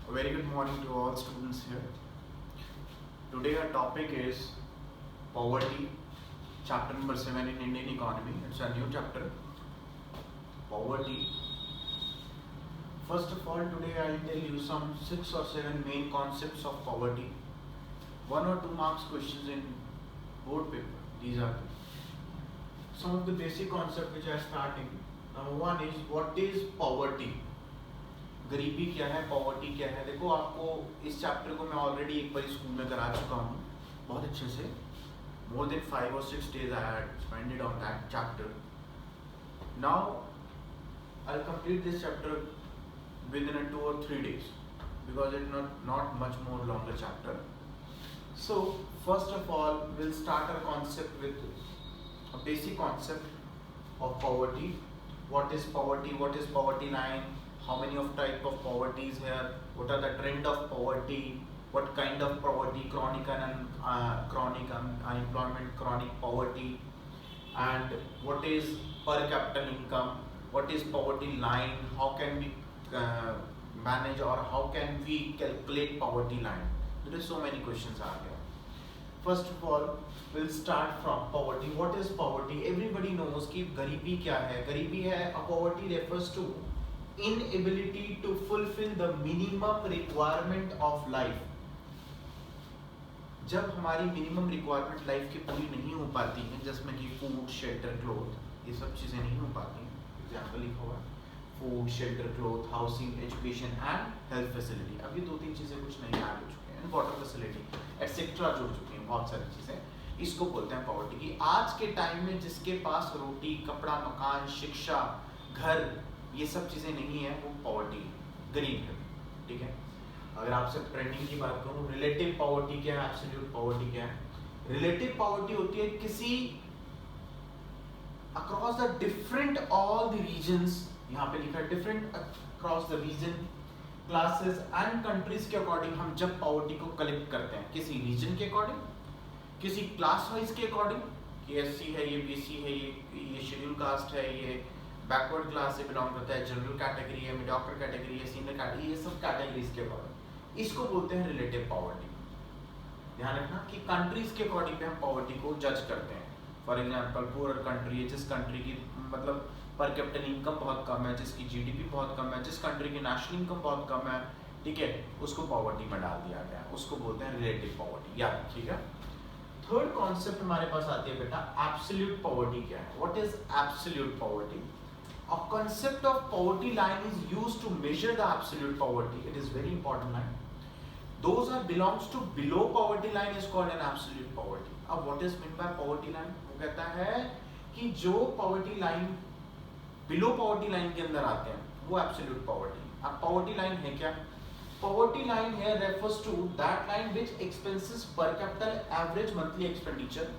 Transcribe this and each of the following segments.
A very good morning to all students here. Today our topic is poverty, chapter number 7 in Indian economy. It's a new chapter, poverty. First of all, today I'll tell you some 6 or 7 main concepts of poverty. 1 or 2 marks questions in board paper. These are some of the basic concepts which are starting. Number 1 is what is poverty? गरीबी क्या है, poverty क्या है। देखो आपको इस chapter को मैं ऑलरेडी एक बार स्कूल में करा चुका हूँ बहुत अच्छे से। More than 5 or 6 days I had spent on that chapter. Now I'll complete this chapter within 2 or 3 days because it's not much more longer chapter. So first of all we'll start our concept with a basic concept of poverty. What is poverty? What is poverty line? How many of type of poverty is here? What are the trend of poverty? What kind of poverty? Chronic unemployment, chronic poverty, and what is per capita income? What is poverty line? How can we manage or how can we calculate poverty line? There is so many questions are here. First of all, we'll start from poverty. What is poverty? Everybody knows कि गरीबी क्या है. गरीबी है, poverty refers to inability to fulfill the minimum requirement of life. जब हमारी minimum requirement life की पूरी नहीं हो पाती है, जिसमें कि फूड, शेल्टर, क्लोथ, ये सब चीज़ें नहीं हो पाती हैं. एग्जाम्पल लिखा हुआ food, shelter, cloth, housing, education and health facility. अब ये 2-3 चीज़ें कुछ नहीं ऐड हो चुके हैं. वाटर फैसिलिटी एटसेट्रा जुड़ चुकी हैं बहुत सारी चीज़ें. इसको बोलते हैं पॉवर्टी. की आज के टाइम में जिसके पास रोटी, कपड़ा, मकान, शिक्षा, घर, ये सब चीज़ें नहीं है, वो पॉवर्टी, गरीब है. ठीक है. अगर आपसे ट्रेंडिंग की बात करूं, रिलेटिव पॉवर्टी क्या है, एब्सोल्यूट पॉवर्टी क्या है. रिलेटिव पॉवर्टी होती है किसी across the different all the regions, यहाँ पे लिखा है different across the region, classes and countries के अकॉर्डिंग हम जब पॉवर्टी को कलेक्ट करते हैं, किसी रीजन के अकॉर्डिंग, किसी क्लास वाइज के अकॉर्डिंग, कि एससी है, ये बीसी है, ये शेड्यूल कास्ट है, ये बैकवर्ड क्लास से बिलोंग करता है, जनरल कैटेगरी है, मीडियोकर कैटेगरी है, सीनियर कैटेगरी, ये सब कैटेगरीज के अकॉर्डिंग इसको बोलते हैं रिलेटिव पॉवर्टी. ध्यान रखना कि कंट्रीज के अकॉर्डिंग पे हम पॉवर्टी को जज करते हैं. फॉर एग्जांपल पुअर कंट्री है, जिस कंट्री की मतलब पर कैपिटल इनकम बहुत कम है, जिसकी जीडीपी बहुत कम है, जिस कंट्री की नेशनल इनकम बहुत कम है, ठीक है, उसको पॉवर्टी में डाल दिया गया. उसको बोलते हैं रिलेटिव पॉवर्टी. याद रखिएगा. थर्ड कॉन्सेप्ट हमारे पास आती है बेटा एब्सोल्यूट पॉवर्टी. क्या है? What is absolute poverty? A concept of poverty line is used to measure the absolute poverty. It is very important line. Those are belongs to below poverty line is called an absolute poverty. अब what is meant by poverty line? वो कहता है कि जो poverty line below poverty line के अंदर आते हैं वो absolute poverty. अब poverty line है क्या? Poverty line here refers to that line which expenses per capita average monthly expenditure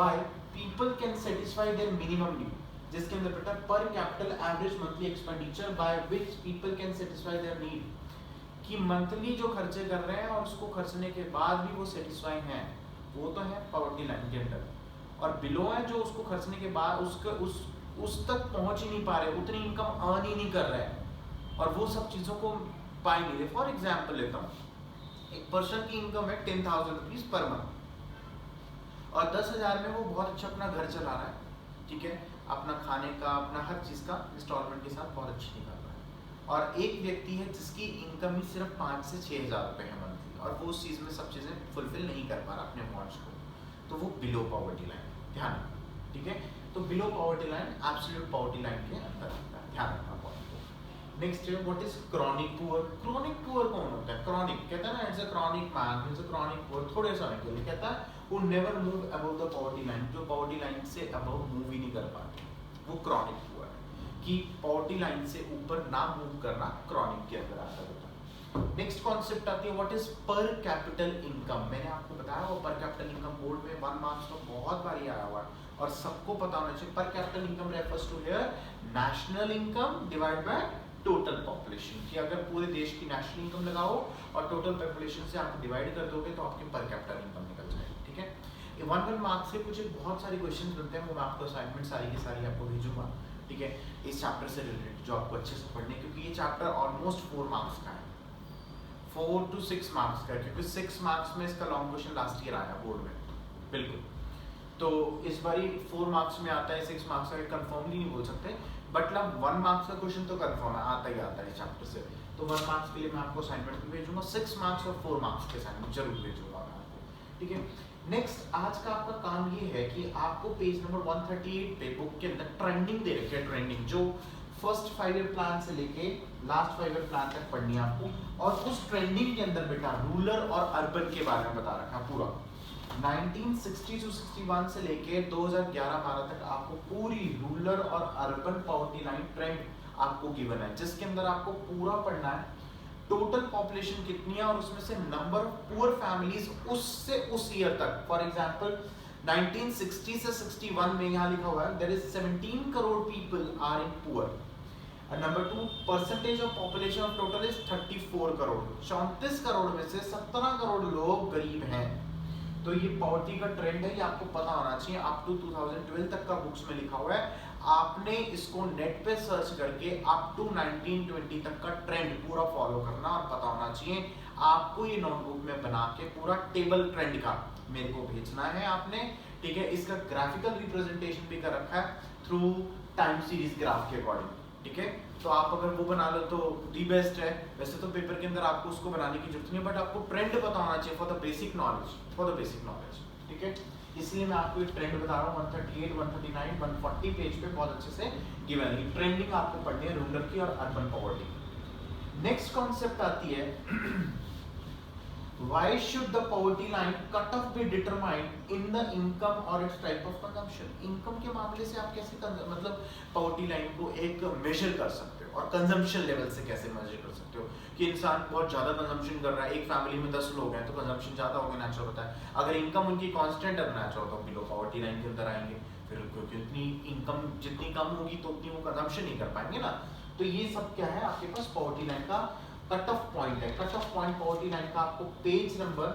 by people can satisfy their minimum need. जिसके अंदर बेटा पर capital average monthly expenditure by which people can satisfy their need, कि monthly जो खर्चे कर रहे हैं और उसको खर्चने के बाद भी वो सेटिस्फाई हैं, वो तो है पॉवर्टी लाइन के अंदर. और बिलो है जो उसको खर्चने के बाद उसका उस तक पहुंच ही नहीं पा रहे, उतनी इनकम अर्न ही नहीं कर रहे हैं और वो सब चीज़ों को पा ही नहीं रहे. फॉर एग्जाम्पल लेता हूँ, एक पर्सन की इनकम है 10,000 रुपीज़ पर मंथ और 10,000 में वो बहुत अच्छा अपना घर चला रहा है. ठीक है, अपना खाने का, अपना हर चीज़ का इंस्टॉलमेंट के साथ बहुत अच्छी निकल रहा है. और एक व्यक्ति है जिसकी इनकम ही सिर्फ 5 से 6 हज़ार रुपये है मंथली और वो उस चीज़ में सब चीज़ें फुलफिल नहीं कर पा रहा अपने वांट्स को, तो वो बिलो पॉवर्टी लाइन. ध्यान रखना. ठीक है, तो below poverty line absolute poverty line के अंदर आता है. ध्यान रखना पॉइंट को. नेक्स्ट है what is chronic poor. Chronic poor कौन होता है? क्रॉनिक कहता है ना, it's a chronic man, it's a chronic poor. थोड़े समय के लिए कहता है वो never move above the poverty line, जो पॉवर्टी लाइन से अबव मूव ही नहीं कर पाते, वो क्रॉनिक पुअर है. कि पॉवर्टी लाइन से ऊपर ना मूव करना क्रॉनिक के अंदर आता है. नेक्स्ट कॉन्सेप्ट आती है व्हाट इज पर कैपिटल इनकम. मैंने आपको बताया वो पर कैपिटल इनकम बोर्ड में 1 मार्क्स में बहुत बार आया हुआ है और सबको पता होना चाहिए. पर capital income refers to here national income divide by total population. कि अगर पूरे देश की नेशनल इनकम लगाओ और टोटल पॉपुलेशन से आप डिवाइड कर दोगे तो आपकी पर कैपिटल इनकम निकल जाएगी. ठीक है, ये 1 मार्क्स से कुछ बहुत सारे क्वेश्चंस बनते हैं, वो मैं आपको असाइनमेंट सारी की सारी आपको भेजूंगा. ठीक है, इस चैप्टर से रिलेटेड जो आपको अच्छे से पढ़ने, क्योंकि ये चैप्टर ऑलमोस्ट 4 मार्क्स का है. 4 to 6 मार्क्स का, क्योंकि 6 मार्क्स में इसका लॉन्ग क्वेश्चन लास्ट ईयर आया बोर्ड में, बिल्कुल। तो इस बारी 4 मार्क्स में आता है, 6 मार्क्स का कंफर्मली नहीं बोल सकते, बट 1 मार्क्स का क्वेश्चन तो कंफर्म है, आता ही आता है चैप्टर से। तो 1 मार्क्स के लिए मैं आपको असाइनमेंट भी भेजूंगा, 6 मार्क्स और 4 मार्क्स के असाइनमेंट जरूर भेजूंगा मैं आपको, ठीक है। नेक्स्ट आज का आपका काम ये है कि आपको पेज नंबर 138 पे बुक के अंदर ट्रेंडिंग दे रखी है, ट्रेंडिंग जो फर्स्ट 5 ईयर प्लान से लेके लास्ट 5 ईयर प्लान तक पढ़नी है आपको, और उस ट्रेंडिंग के अंदर बेटा रूरल और अर्बन के बारे में बता रखा है पूरा। 1960 to 61 से लेके 2011-12 तक आपको पूरी रूरल और अर्बन पॉवर्टी लाइन ट्रेंड आपको गिवन है, जिसके अंदर आपको पूरा पढ़ना है टोटल पॉपुलेशन कितनी है और उसमें से नंबर ऑफ पुअर फैमिलीज उससे उस ईयर तक। फॉर एग्जांपल 1960 से 61 में यहाँ लिखा हुआ है there is 17 crore people are in poor. Number 2 percentage of population of total is 34 crore, 34 crore में से 17 करोड़ लोग गरीब हैं। तो ये पॉवर्टी का ट्रेंड है, ये आपको पता होना चाहिए। अप टू 2012 तक का बुक्स में लिखा हुआ है, आपने इसको नेट पे सर्च करके अप टू 1920 तक का ट्रेंड पूरा फॉलो करना और पता होना चाहिए। आपको ये नोटबुक में बना के पूरा टेबल ट्रेंड का मेरे को भेजना है आपने, ठीक है। इसका ग्राफिकल रिप्रेजेंटेशन भी कर रखा है थ्रू टाइम सीरीज ग्राफ के अकॉर्डिंग, ठीक है। तो आप अगर वो बना लो तो दी बेस्ट है। वैसे तो पेपर के अंदर आपको उसको बनाने की जरूरत नहीं है, बट आपको ट्रेंड पता होना चाहिए for the basic knowledge, for the basic knowledge, ठीक है। इसलिए मैं आपको एक ट्रेंड बता रहा हूँ 138, 139, 140 पेज पे बहुत अच्छे से गिवन है। ट्रेंडिंग आपको पढ़नी है रूरल की और अर्बन पॉवर्टी। नेक्स्ट कॉन्सेप्ट आती है why should the poverty line cut off be determined in the income or its type of consumption। Income के मामले से आप कैसे मतलब poverty line को एक मेजर कर सकते हो और कंजम्पशन लेवल से कैसे मेजर कर सकते हो कि इंसान बहुत ज्यादा कंजम्पशन कर रहा है, एक फैमिली में 10 लोग हैं तो कंजम्पशन ज्यादा होगा, नेचुरल होता है। अगर इनकम उनकी कांस्टेंट है नेचुरल होता है बिलो पॉवर्टी लाइन के अंदर आएंगे, फिर क्योंकि उतनी इनकम जितनी कम होगी तो उतनी वो कंजम्पशन नहीं कर पाएंगे ना। तो ये सब क्या है आपके पास पॉवर्टी लाइन का कट ऑफ पॉइंट है। Cut off point poverty line का आपको पेज नंबर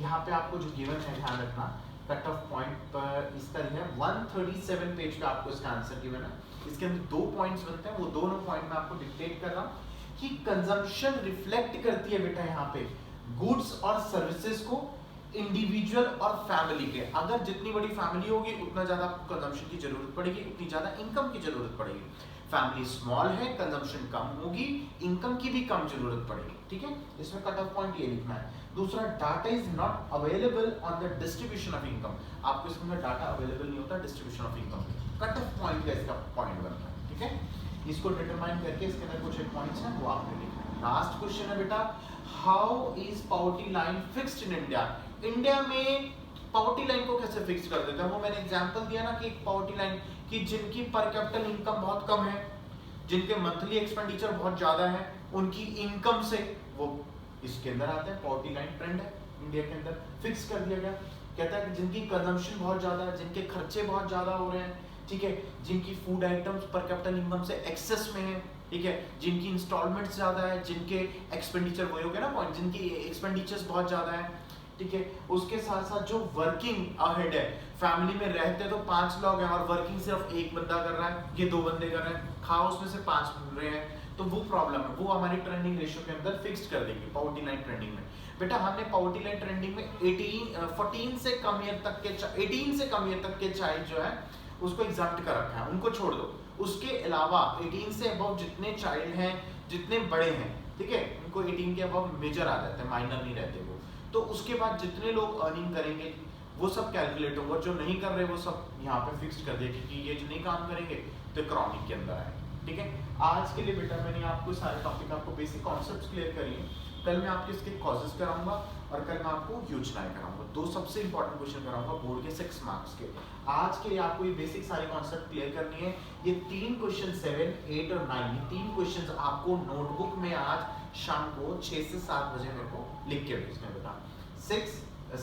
यहाँ पे आपको जो गिवन है ध्यान रखना, कट ऑफ पॉइंट पर इसका है 137 पेज पे आपको इसका आंसर गिवन है। इसके अंदर 2 पॉइंट्स बनते हैं, वो दोनों पॉइंट मैं आपको डिक्टेट कर रहा हूँ कि कंजम्पशन रिफ्लेक्ट करती है बेटा यहाँ पे गुड्स और सर्विसेज को, इंडिविजुअल और फैमिली के। अगर जितनी बड़ी फैमिली होगी उतना ज्यादा आपको कंजम्पशन की जरूरत पड़ेगी, उतनी ज्यादा इनकम की जरूरत पड़ेगी। फैमिली स्मॉल है, कंजम्पशन कम होगी, इनकम की भी कम जरूरत पड़ेगी, ठीक है। इसमें कट ऑफ पॉइंट ये लिखना है। दूसरा, data is not available on the distribution of income. आपको इसमें डाटा अवेलेबल नहीं होता distribution of income. Cut off point का इसका पॉइंट बनता है, ठीक है। इसको डिटरमाइन करके इसके अंदर कुछ एक पॉइंट्स हैं वो आपने लिखना है। लास्ट क्वेश्चन है बेटा, how is poverty line fixed in India. India में पॉवर्टी लाइन को कैसे फिक्स कर देते हैं, वो मैंने एग्जांपल दिया ना कि एक पॉवर्टी लाइन कि जिनकी पर कैपिटल इनकम बहुत कम है, जिनके मंथली एक्सपेंडिचर बहुत ज्यादा है, उनकी इनकम से वो इसके अंदर आते हैं। पॉवर्टी लाइन ट्रेंड है इंडिया के अंदर, फिक्स कर दिया गया। कहता है कि जिनकी कंजम्पशन बहुत ज्यादा है, जिनके खर्चे बहुत ज्यादा हो रहे हैं, ठीक है, जिनकी फूड आइटम्स पर कैपिटल इनकम से एक्सेस में है, ठीक है, जिनकी इंस्टॉलमेंट्स ज्यादा है, जिनके एक्सपेंडिचर वही हो गया ना पॉइंट, जिनकी एक्सपेंडिचर्स बहुत ज्यादा है, ठीक है। उसके साथ साथ जो वर्किंग अहेड है, फैमिली में रहते तो 5 लोग हैं और वर्किंग सिर्फ एक बंदा कर रहा है, ये 2 बंदे कर रहे हैं, खाओ उसमें से 5 मिल रहे हैं, तो वो प्रॉब्लम है, वो हमारी ट्रेंडिंग रेशियो के अंदर फिक्स्ड कर देंगे पॉवर्टी लाइन ट्रेंडिंग में। बेटा हमने पॉवर्टी लाइन ट्रेंडिंग में 18 से कम ईयर तक के 18 से कम ईयर तक के चाइल्ड जो है उसको एग्जम्प्ट कर रखा है, उनको छोड़ दो। उसके अलावा 18 से अबव जितने चाइल्ड हैं, जितने बड़े हैं, ठीक है, उनको 18 के अबव मेजर आ जाते हैं, माइनर नहीं रहते वो। तो उसके बाद जितने लोग अर्निंग करेंगे वो सब कैलकुलेट होगा, जो नहीं कर रहे वो सब यहाँ पे फिक्स कर दिया कि ये जो नहीं काम करेंगे तो इकोनॉमिक के अंदर आए, ठीक है। आज के लिए बेटा मैंने आपको सारे टॉपिक आपको बेसिक कॉन्सेप्ट्स क्लियर करिए। कल मैं आपके इसके कॉजेस कराऊंगा और कल मैं आपको योजनाएं कराऊंगा। 2 सबसे इंपॉर्टेंट क्वेश्चन कराऊंगा बोर्ड के 6 मार्क्स के। आज के लिए आपको ये बेसिक सारे कॉन्सेप्ट क्लियर करनी है। ये 3 क्वेश्चन 7, 8 और 9 ये 3 क्वेश्चन आपको नोटबुक में आज शाम को 6 से 7 बजे मेरे को लिख के भेजना है बेटा। 6,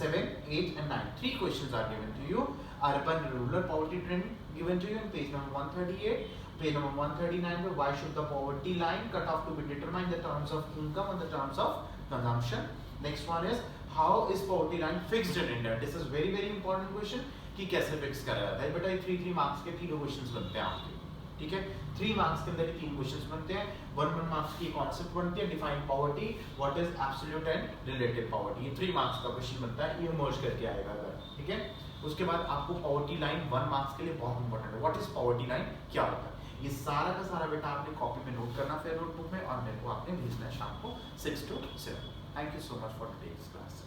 7, 8 and 9 3 questions are given to you. Urban rural poverty trend given to you in page number 138. Page number 139 why should the poverty line cut off to be determined in the terms of income and the terms of consumption. Next one is how is poverty line fixed in India. This is very important question कि कैसे fix करा जाता है बेटा। 3 marks के 3 questions बनते हैं आपके। ठीक है। 3 मार्क्स के अंदर ये 3 क्वेश्चंस बनते हैं। 1 मार्क्स की कॉन्सेप्ट बनती है, define poverty, what is absolute and relative poverty. ये 3 मार्क्स का क्वेश्चन बनता है, ये मर्ज करके आएगा अगर, ठीक है। उसके बाद आपको पॉवर्टी लाइन 1 मार्क्स के लिए बहुत इंपॉर्टेंट है। व्हाट इज पॉवर्टी लाइन, क्या होता है, ये सारा का सारा बेटा आपने कॉपी में नोट करना फिर नोटबुक में, और मेरे को आपने भेजना है शाम को 6 to 7। Thank you so much for today's class.